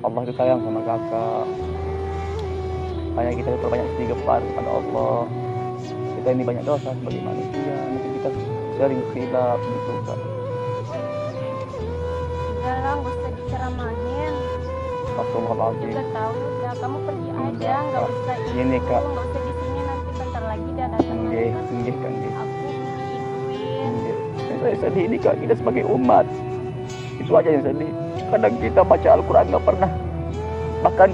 Allah itu sayang sama kakak. Hanya kita perbanyak istighfar kepada Allah. Kita ini banyak dosa sebagai manusia, mungkin kita sering silap gitu kak. Udah lah, gak usah diceramahin. Astagfirullahaladzim. Juga tahu, udah kamu pergi aja, Enggak, nggak Kak. usah Gini, Kak. nggak usah di sini, nanti bentar lagi dia datang Enggak, lagi kan. enggak kan enggak. Aku gituin. Enggak. Yang saya sedih ini kak, kita sebagai umat itu aja yang sedih. Kadang kita baca Al-Quran nggak pernah, bahkan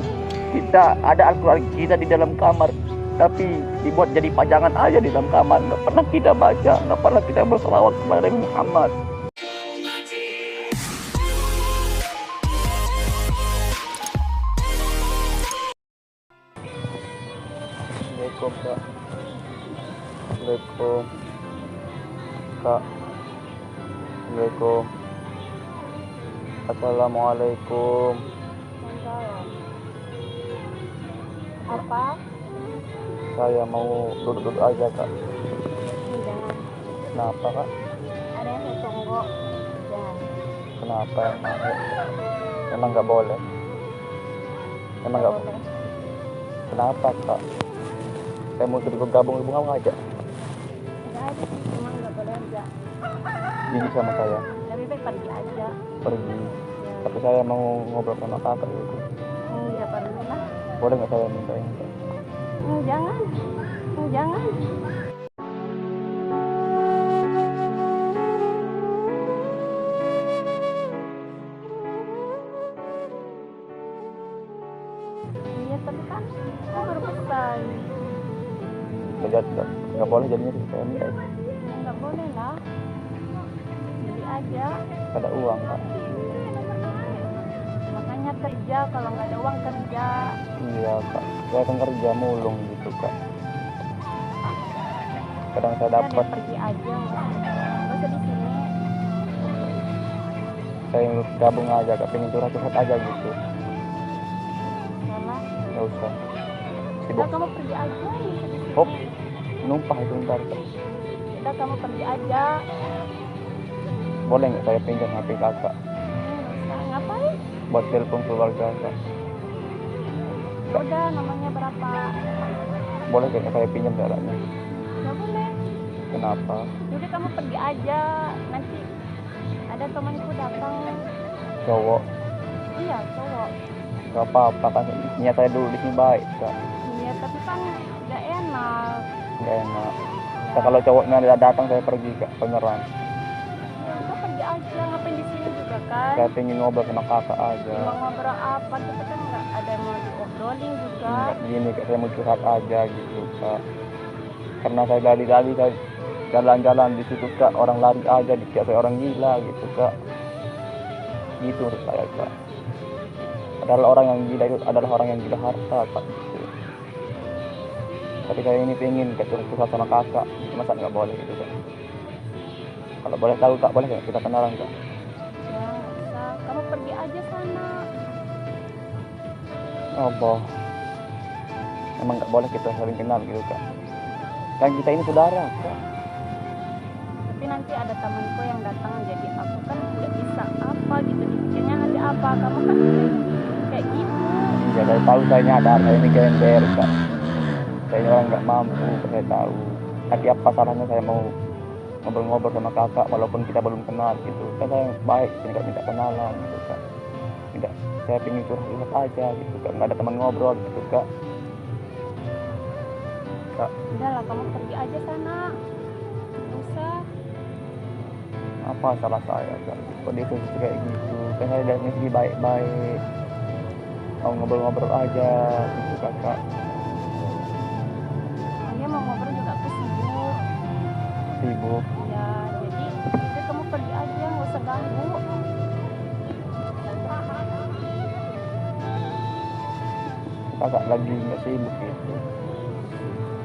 kita ada Al-Quran kita di dalam kamar, tapi dibuat jadi pajangan aja di dalam kamar. Nggak pernah kita baca, nggak pernah kita berselawat kepada Nabi Muhammad. Assalamualaikum kak. Assalamualaikum kak. Assalamualaikum. Assalamualaikum. Apa? Saya mau duduk-duduk aja kak. Jangan. Kenapa kak? Ada yang saya tunggu. Jangan. Kenapa emang nggak boleh? Emang nggak boleh? Kenapa kak? Saya mau ikut gabung bunga aja. Nggak ada, emang nggak boleh aja. Gini sama saya. Lebih baik pergi aja. Pergi. Ya. Tapi saya mau ngobrol sama kakak gitu. Ya pergi lah. Boleh nggak saya minta ini? Jangan. Jangan. Iya, tapi kan aku baru pesan. Nggak boleh jadinya saya minta. Nggak boleh lah. Beli aja. Ada uang kak. Makanya kerja, kalau nggak ada uang kerja. Iya kak. Saya kan kerja mulung gitu kak. Kadang saya dapat. Pergi aja. Nggak usah di sini. Saya gabung aja kak, pengen curhat-curhat aja gitu. Salah. Nggak usah. Udah Sibuk. kamu pergi aja. Hop. Numpah itu ntar kak. Udah kamu pergi aja. Boleh nggak saya pinjam HP kakak Ngapain? buat telepon keluarga kak? Udah, namanya berapa? Boleh nggak saya pinjam jalannya? Nggak boleh. Kenapa? Udah kamu pergi aja. Nanti ada temanku datang. Cowok. Iya, cowok. Gak apa-apa kan, niat saya dulu di sini baik kak. Iya, tapi kan nggak enak. Nggak enak. Nah, kalau cowoknya datang saya pergi kak, beneran. Udah pergi aja, ngapain di sini juga kan? Saya pengen ngobrol sama kakak aja. Mau ngobrol apa? Kita kan nggak ada yang mau diobrolin juga. Nggak gini kak, saya mau curhat aja gitu kak. Karena saya dari tadi saya jalan-jalan di situ kak, orang lari aja dikira saya orang gila gitu kak. Gitu menurut saya kak. Adalah orang yang gila itu adalah orang yang gila harta kak gitu. Tapi saya ini pengen kak curhat sama kakak, masa nggak boleh gitu kak? Kalau boleh tahu kak, boleh nggak kita kenalan kak? Ya, nggak usah. Kamu pergi aja sana. Allah, emang nggak boleh kita saling kenal gitu kak? Kan kita ini saudara kak. Tapi nanti ada temanku yang datang, jadi aku kan nggak bisa apa gitu, dipikirnya nanti apa, kamu kan kayak gitu. Ya saya tahu, saya nyadar saya ini gembel kak. Saya ini orang nggak mampu, saya tahu. Tapi apa salahnya saya mau ngobrol-ngobrol sama kakak walaupun kita belum kenal gitu. Kan saya baik, sini kak minta kenalan gitu kak. Tidak, saya pengen curhat aja gitu kak. Nggak ada teman ngobrol gitu kak. Kak, Udahlah, kamu pergi aja sana. Nggak usah. apa salah saya kak? Kok dia kayak gitu? Kan saya dari segi baik-baik. Mau ngobrol-ngobrol aja gitu kakak. Dia mau ngobrol juga, aku sibuk. Sibuk. Ya, jadi udah kamu pergi aja, nggak usah ganggu. Kakak lagi nggak sibuk gitu.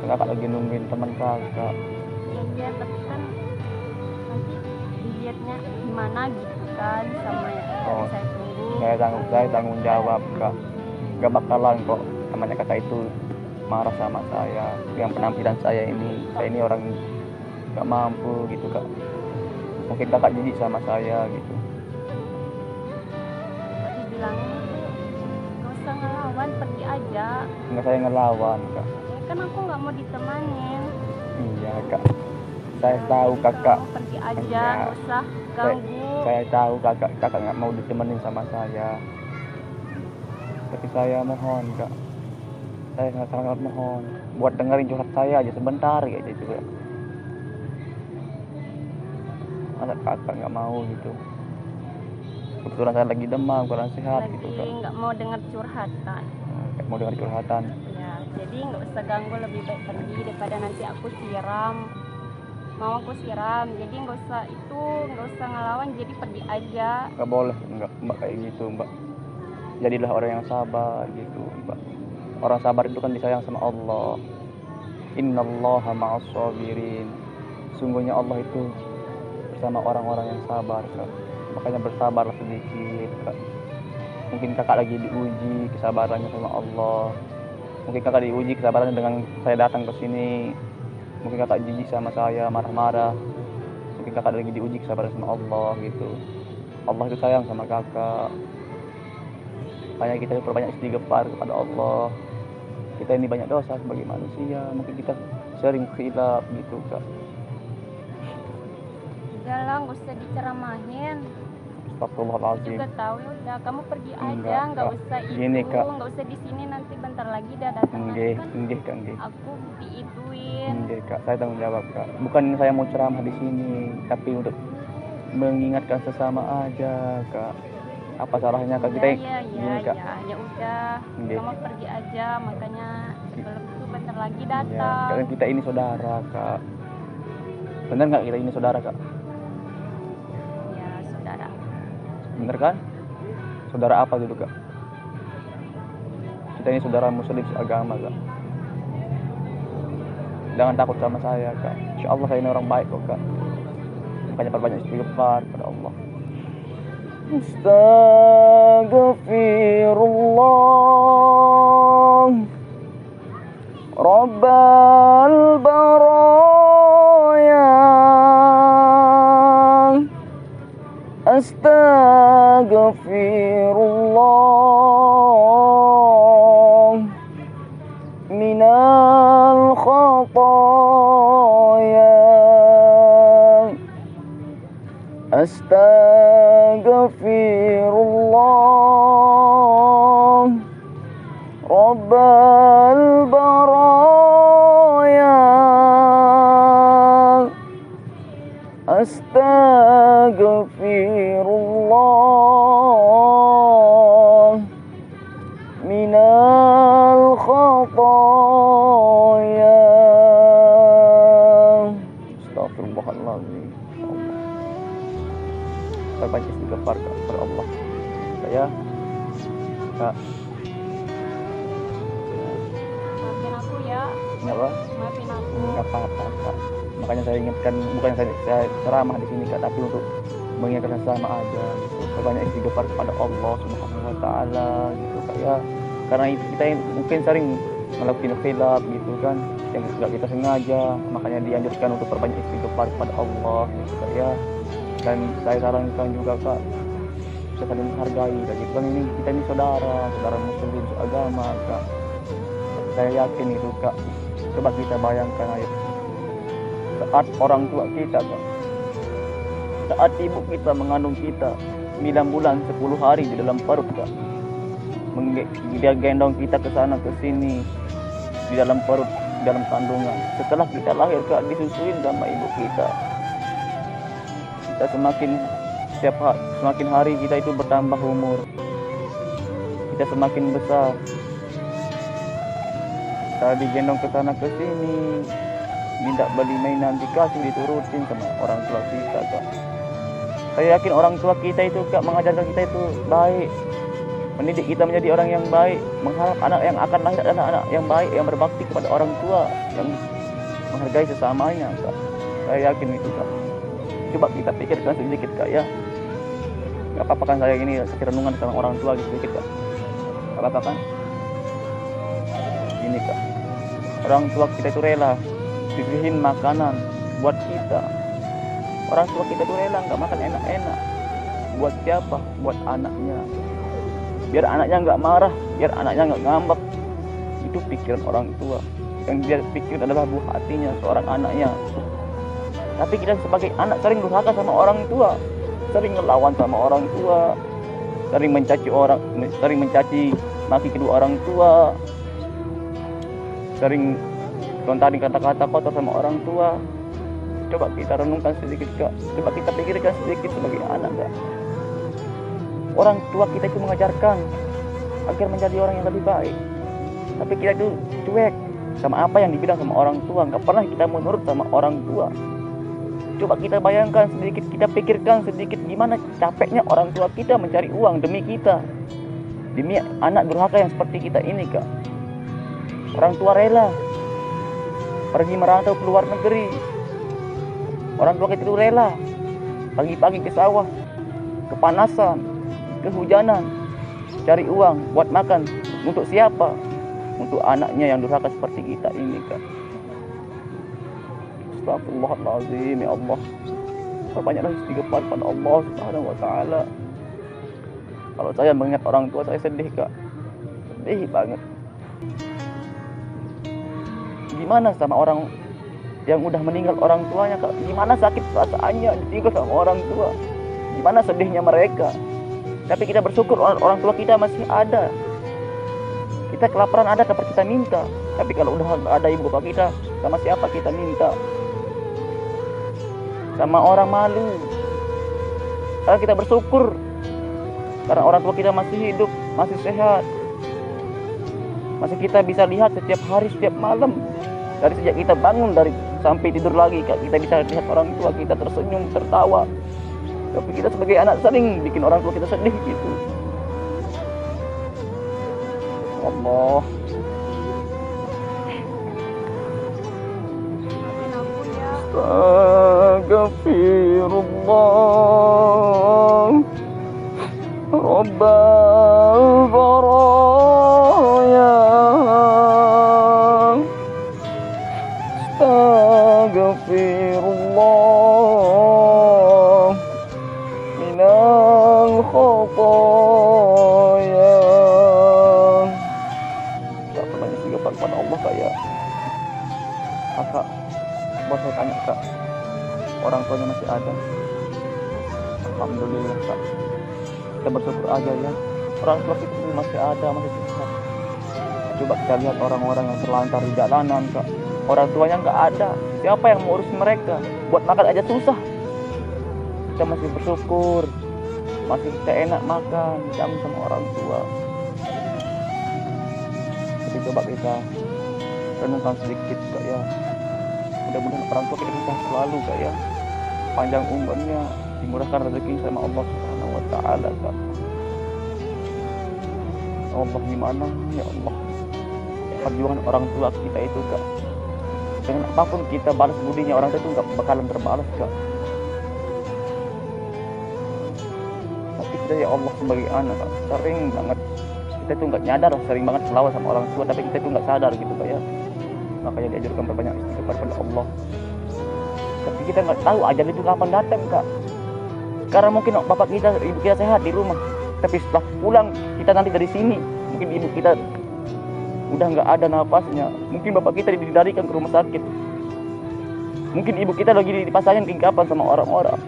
Kakak lagi nungguin teman kakak. Iya, tapi kan nanti dilihatnya gimana gitu kan sama yang Oh, saya tunggu. saya tanggung jawab kak. Gak bakalan kok namanya kakak itu marah sama saya dengan penampilan saya ini orang gak mampu gitu kak. Mungkin kakak jijik sama saya gitu. Dibilangin itu diajak. Enggak, saya ngelawan kak. Ya kan aku nggak mau ditemanin. Iya kak, saya Ya, tahu jadi kakak. kamu pergi aja, Enggak. nggak usah ganggu. Saya tahu kakak nggak mau ditemenin sama saya. Tapi saya mohon kak, saya sangat mohon buat dengerin curhat saya aja sebentar gitu juga. Masa kakak nggak mau gitu? Kebetulan saya lagi demam, kurang sehat Lagi gitu kak. nggak mau dengar curhatan. Kayak mau dengar curhatan. Ya, jadi nggak usah ganggu, lebih baik pergi daripada nanti aku siram. Mau aku siram, jadi nggak usah ngelawan, jadi pergi aja. Nggak boleh, nggak mbak kayak gitu mbak. Jadilah orang yang sabar gitu mbak. Orang sabar itu kan disayang sama Allah. Innallaha ma'as sabirin. Sungguhnya Allah itu bersama orang-orang yang sabar kak. Makanya bersabarlah sedikit kak. Mungkin kakak lagi diuji kesabarannya sama Allah. Mungkin kakak diuji kesabarannya dengan saya datang ke sini. Mungkin kakak jijik sama saya, marah-marah. Mungkin kakak lagi diuji kesabaran sama Allah gitu. Allah itu sayang sama kakak. Makanya kita perbanyak istighfar kepada Allah. Kita ini banyak dosa sebagai manusia. Mungkin kita sering khilaf gitu kak. Udahlah, nggak usah diceramahin. Astagfirullahaladzim. Juga tahu, ya udah kamu pergi aja, Enggak, nggak Kak. usah itu, Gini, Kak. nggak usah di sini, nanti bentar lagi dah datang lagi Enggak, kan enggak kak, enggak. aku diituin. Enggak kak, saya tanggung jawab kak. Bukan saya mau ceramah di sini, tapi untuk mengingatkan sesama aja kak. Apa salahnya kak kita? Gini kak. Ya udah, Enggak. kamu pergi aja, makanya sebelum itu bentar lagi Iya, datang. karena kita ini saudara kak. Bener nggak kita ini saudara kak? Ya saudara. Bener kan? Saudara apa gitu kak? Kita ini saudara muslim seagama kak. Jangan takut sama saya kak. Insya Allah saya ini orang baik kok kak. Makanya perbanyak istighfar kepada Allah. Astaghfirullah Rabbal baraya. Astaghfirullah minal khataya. Astaghfirullah Rabbal baraya. Astaghfirullah minal khataya. Astagfirullahaladzim. Saya banyak istighfar kepada Allah. Saya kak, Maafin aku ya, kenapa? maafin aku. Nggak apa-apa kak. Makanya saya ingatkan, bukan saya ceramah di sini kak, tapi untuk mengingatkan sesama aja gitu. Banyak istighfar kepada Allah Subhanahu Wa Taala gitu kak ya. Karena itu kita mungkin sering melakukan khilaf gitu kan, yang tidak kita sengaja. Makanya dianjurkan untuk perbanyak istighfar kepada Allah gitu kak ya. Dan saya sarankan juga kak, bisa saling menghargai dan gitu kan, ini kita ini saudara muslim seagama kak. Saya yakin itu kak. Coba kita bayangkan aja, saat orang tua kita kak, saat ibu kita mengandung kita 9 bulan 10 hari di dalam perut kak, dia gendong kita ke sana ke sini di dalam perut, di dalam kandungan. Setelah kita lahir kak, disusuin sama ibu kita. Kita semakin hari kita itu bertambah umur, kita semakin besar, kita digendong ke sana ke sini, minta beli mainan dikasih, diturutin sama orang tua kita kak. Saya yakin orang tua kita itu kak mengajarkan kita itu baik, mendidik kita menjadi orang yang baik, mengharap anak yang akan lahir adalah anak yang baik, yang berbakti kepada orang tua, yang menghargai sesamanya kak. Saya yakin itu kak. Coba kita pikirkan sedikit kak ya. Gak apa-apa kan saya ini kasih renungan sama orang tua gitu sedikit kak? Gak apa-apa kan? Ini kak, orang tua kita itu rela beliin makanan buat kita. Orang tua kita itu rela nggak makan enak-enak. Buat siapa? Buat anaknya. Biar anaknya nggak marah, biar anaknya nggak ngambek, itu pikiran orang tua. Yang dia pikir adalah buah hatinya seorang anaknya. Tapi kita sebagai anak sering durhaka sama orang tua, sering ngelawan sama orang tua, sering mencaci maki kedua orang tua, sering lontarin kata-kata kotor sama orang tua. Coba kita renungkan sedikit Kak, coba kita pikirkan sedikit sebagai anak Kak. Orang tua kita itu mengajarkan agar menjadi orang yang lebih baik, tapi kita itu cuek sama apa yang dibilang sama orang tua, nggak pernah kita menurut sama orang tua. Coba kita bayangkan sedikit, kita pikirkan sedikit gimana capeknya orang tua kita mencari uang demi kita, demi anak durhaka yang seperti kita ini Kak. Orang tua rela pergi merantau ke luar negeri, orang tua kita itu rela pagi-pagi ke sawah, kepanasan, kehujanan, cari uang buat makan. Untuk siapa? Untuk anaknya yang durhaka seperti kita ini Kak. Astagfirullahaladzim, ya Allah. Perbanyaklah istighfar pada Allah Subhanahu wa taala. Kalau saya mengingat orang tua saya sedih Kak. Sedih banget. Gimana sama orang yang udah meninggal orang tuanya Kak? Gimana sakit perasaannya ditinggal sama orang tua? Gimana sedihnya mereka? Tapi kita bersyukur orang tua kita masih ada. Kita kelaparan ada tempat kita minta. Tapi kalau udah ada ibu bapak kita, sama siapa kita minta? Sama orang malu. Karena kita bersyukur karena orang tua kita masih hidup, masih sehat, masih kita bisa lihat setiap hari, setiap malam. Dari sejak kita bangun sampai tidur lagi Kak, kita bisa lihat orang tua kita tersenyum, tertawa. Tapi kita sebagai anak sering bikin orang tua kita sedih gitu. Allah. Astaghfirullah Rabbal baraya. Astaghfirullah minal khataya. Tak banyak istighfar kepada Allah Kak ya. Kakak, buat saya tanya Kak, orang tuanya masih ada? Alhamdulillah Kak, kita bersyukur aja ya. Orang tua kita masih ada, masih sehat. Coba kita lihat orang-orang yang terlantar di jalanan Kak, orang tuanya nggak ada, siapa yang mengurus mereka? Buat makan aja susah. Kita masih bersyukur, masih kita enak makan, jamu sama orang tua. Jadi coba kita renungkan sedikit Kak ya. Mudah-mudahan orang tua kita bisa selalu Kak ya, panjang umurnya, dimurahkan rezeki sama Allah Subhanahu wa taala Kak. Allah gimana ya Allah, perjuangan orang tua kita itu Kak, dengan apapun kita balas budinya orang tua itu nggak bakalan terbalas Kak. Tapi kita ya Allah sebagai anak Kak, sering banget kita tuh nggak nyadar, sering banget melawan sama orang tua, tapi kita tuh nggak sadar gitu Kak ya. Makanya diajarkan berbanyak istighfar kepada Allah. Tapi kita nggak tahu ajal itu kapan datang Kak. Karena mungkin bapak kita, ibu kita sehat di rumah, tapi setelah pulang kita nanti dari sini, mungkin ibu kita udah nggak ada nafasnya, mungkin bapak kita dilarikan ke rumah sakit, mungkin ibu kita lagi dipasangin tingkapan sama orang-orang.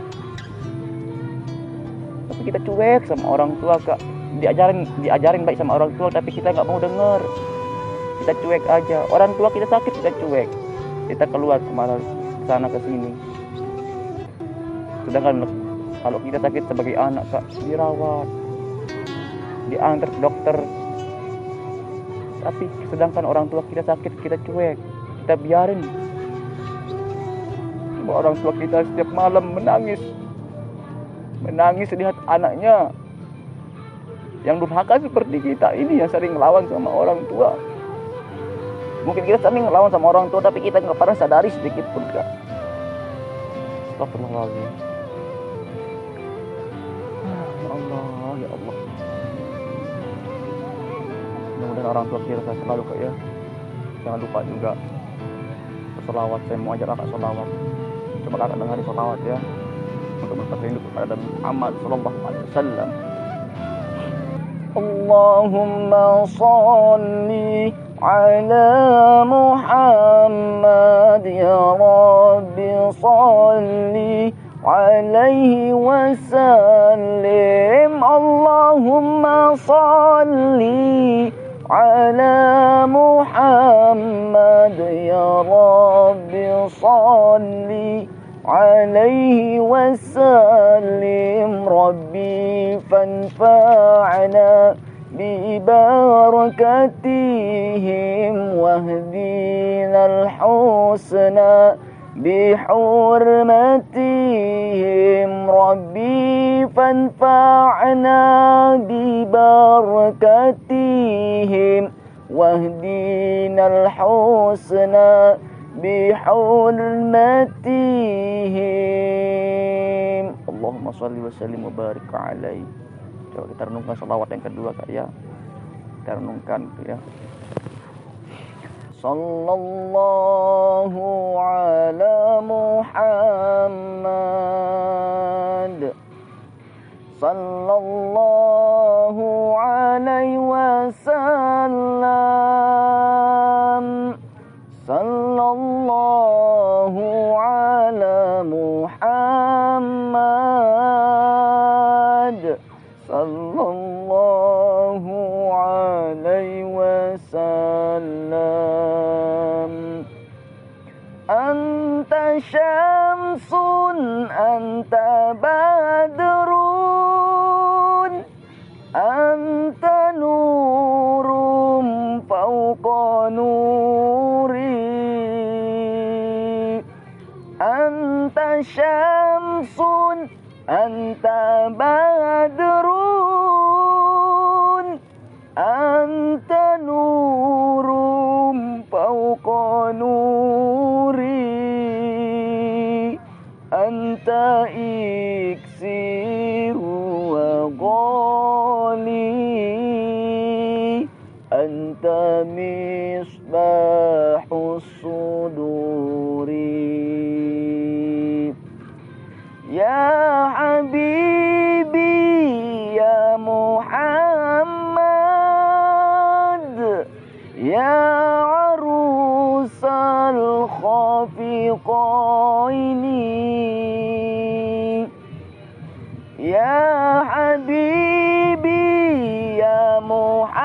Tapi kita cuek sama orang tua Kak, diajarin baik sama orang tua, tapi kita nggak mau dengar. Kita cuek aja. Orang tua kita sakit kita cuek, kita keluar kemana, sana ke sini. Sedangkan kalau kita sakit sebagai anak Kak, dirawat, diantar ke dokter. Tapi sedangkan orang tua kita sakit kita cuek, kita biarin. Coba orang tua kita setiap malam menangis lihat anaknya yang durhaka seperti kita ini, yang sering melawan sama orang tua. Mungkin kita sering melawan sama orang tua, tapi kita nggak pernah sadari sedikit pun Kak. Astagfirullahaladzim. Ya Allah, ya Allah. Mudah-mudahan orang tua kita selalu Kak ya. Jangan lupa juga bersolawat. Saya mau ajak kakak solawat. Coba kakak dengar solawat ya, untuk berterima kepada Nabi Muhammad sallallahu alaihi wasallam. Allahumma sholli على محمد يا رب صل عليه وسلم اللهم صل على محمد يا رب صل عليه وسلم ربي فانفعنا ببركتهم واهدنا الحسنى بحرمتهم ربي فانفعنا ببركتهم واهدنا الحسنى بحرمتهم اللهم صل وسلم وبارك عليه. Coba kita renungkan salawat yang kedua Kak ya. Kita renungkan ya. Sallallahu ala Muhammad Sallallahu alaihi wasallam Sallallahu ala Muhammad Sallallahu alaihi wasallam Anta syamsun anta badrun Anta nurum fauqa nuri Anta syamsun anta badrun Anta nurum fauqa nuri Anta iksiru wa ghali Anta misbahus suduri Ya Habibi Ya Muhammad Ya Arusal Khafiqaini Ya Habibi Ya Muhammad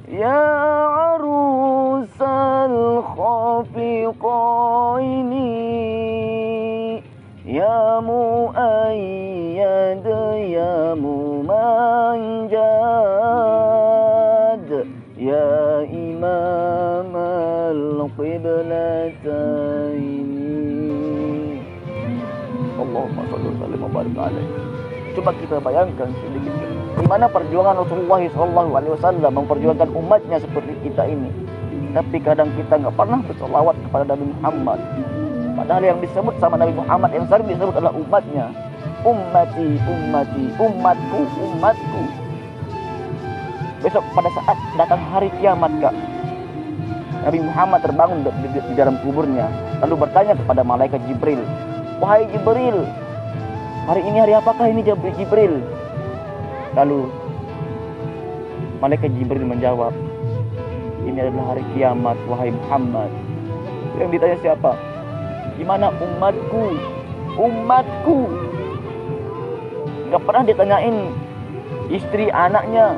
Ya Arusal Khafiqaini Ya Mu'ayyad Ya Mumanjad Ya Imam al-Qiblataini Allahumma salli wa sallim wa barik alaihi. Coba kita bayangkan sedikit di mana perjuangan Rasulullah SAW memperjuangkan umatnya seperti kita ini. Tapi kadang kita nggak pernah berselawat kepada Nabi Muhammad. Padahal yang disebut sama Nabi Muhammad yang sering disebut adalah umatnya. Ummati, ummati, umatku, umatku. Besok pada saat datang hari kiamat Kak, Nabi Muhammad terbangun di dalam kuburnya, lalu bertanya kepada malaikat Jibril, wahai Jibril, hari ini hari apakah ini Jibril? Lalu malaikat Jibril menjawab, ini adalah hari kiamat wahai Muhammad. Yang ditanya siapa? Gimana umatku? Umatku. Gak pernah ditanyain istri anaknya.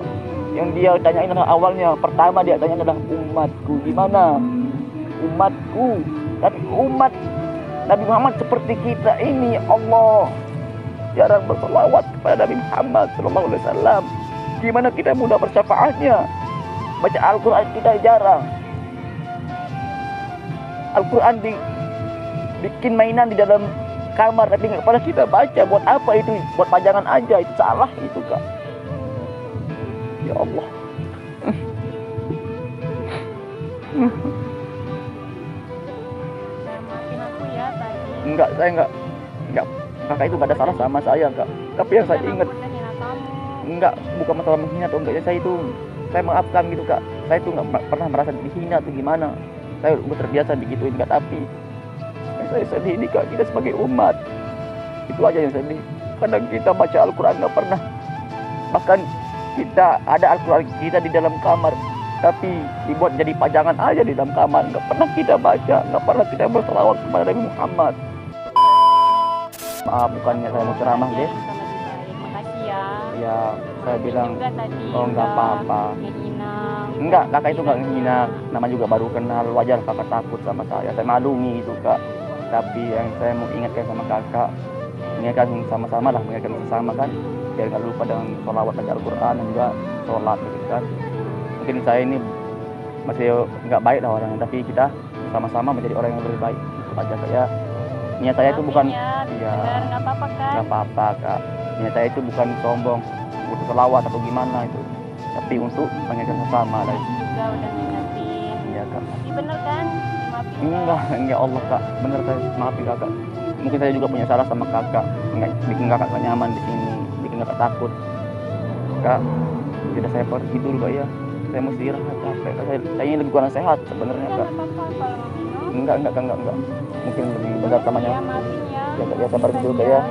Yang dia tanyain adalah awalnya, pertama dia tanya adalah umatku. Gimana umatku? Tapi umat Nabi Muhammad seperti kita ini, Allah jarang berselawat kepada Nabi Muhammad SAW. Gimana kita mudah bersyafaatnya? Baca Al-Quran kita jarang. Al-Quran bikin mainan di dalam kamar, tapi nggak pernah kita baca. Buat apa itu? Buat pajangan aja. Itu salah itu Kak. Ya Allah. Maafin aku ya tadi. Enggak, saya enggak. Kakak itu nggak ada salah sama saya Kak. Tapi yang saya ingat, enggak, bukan masalah menghina atau enggak. Saya maafkan gitu Kak. Saya itu nggak pernah merasa dihina atau gimana. Saya udah terbiasa digituin Kak. Tapi yang saya sedih ini Kak, kita sebagai umat, itu aja yang sedih. Kadang kita baca Al-Quran nggak pernah, bahkan Kita ada Al-Quran kita di dalam kamar, tapi dibuat jadi pajangan aja di dalam kamar. Nggak pernah kita baca, nggak pernah kita berselawat kepada Nabi Muhammad. Maaf, bukannya saya mau ceramah deh. Makasih ya. Ya, saya bilang, juga tadi oh nggak apa-apa. ngehina. Enggak, kakak itu nggak menghina. Nama juga baru kenal, wajar kakak takut sama saya. Saya maklumi itu kak. Tapi yang saya mau ingatkan sama kakak, ingatkan sama-sama lah, mengingatkan bersama kan, biar nggak lupa dengan sholawat baca Al-Quran dan juga sholat gitu kan. Mungkin saya ini masih nggak baik lah orangnya, tapi kita sama-sama menjadi orang yang lebih baik. Itu aja kak ya. Niat saya itu bukan, ya, nggak apa-apa kan? nggak apa-apa kak. Niat saya itu bukan sombong, untuk sholawat atau gimana itu, tapi untuk mengingatkan sesama lah. Juga udah ngingetin. Iya kak. Tapi bener kan? Maafin Enggak Allah kak, bener saya maafin kakak. Mungkin saya juga punya salah sama kakak, nggak bikin kakak gak nyaman di sini, bikin kakak takut. Kak, tidak saya pergi dulu kak ya. Saya mesti istirahat capek. Saya ini lagi kurang sehat sebenarnya kak. Nggak apa-apa kalau mau minum. Enggak. Mungkin lebih benar namanya. Ya, maafin ya. Ya kak, ya saya pergi dulu kak ya.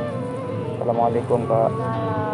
Assalamualaikum kak. Salam.